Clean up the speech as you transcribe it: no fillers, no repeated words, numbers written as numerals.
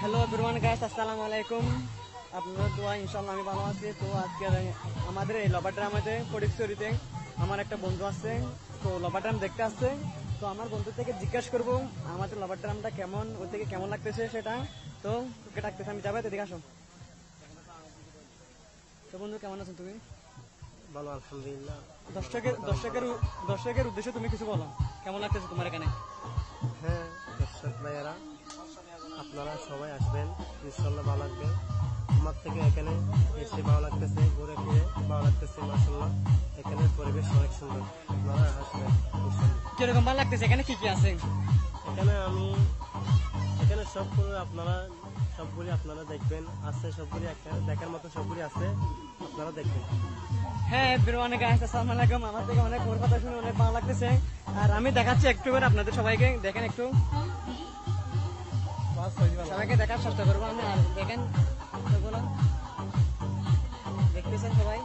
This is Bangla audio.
হ্যালো এভরিওয়ান গাইস, আসসালামু আলাইকুম। আপনাদের দোয়া ইনশাআল্লাহ আমি ভালো আছি। তো আজকে আমাদের এই লবার ড্রামাতে ফটিকছড়িতে আমার একটা বন্ধু আছে, তো লবার ড্রাম দেখতে আসছে। তো আমার বন্ধু থেকে জিজ্ঞাসা করবো আমাদের লবার ড্রামটা কেমন, ওর থেকে কেমন লাগতেছে সেটা। তো তোকে ডাকতেছে, আমি যাবো, এদিকে আসো। তো বন্ধু কেমন আছো তুমি? ভালো, আলহামদুলিল্লাহ। দর্শকের উদ্দেশ্যে তুমি কিছু বলো, কেমন লাগতেছে তোমার এখানে? হ্যাঁ, দর্শক ভাইয়েরা, আপনারা সবাই আসবেন, ইনশাল্লাহ ভালো লাগবে। আমার থেকে এখানে এসে ভালো লাগতেছে, ঘুরে ফিরে ভালো লাগতেছে। মাশাআল্লাহ, এখানের পরিবেশ অনেক সুন্দর। আপনারা আসবেন ইনশাল্লাহ। কিরকম ভালো লাগতেছে? এখানে কি কি আছে? এখানে সবগুলি আপনারা দেখবেন, আছে সবগুলি দেখার মতো, সবগুলি আছে, আপনারা দেখবেন। হ্যাঁ এভরিওয়ান গাইস, আসসালামু আলাইকুম। আমার থেকে অনেক ওর কথা শুনে অনেক ভালো লাগতেছে। আর আমি দেখাচ্ছি একটু করে আপনাদের সবাইকে, দেখেন একটু, সবাইকে দেখার চেষ্টা করবো আমি। আর দেখেন দেখতেছেন সবাই।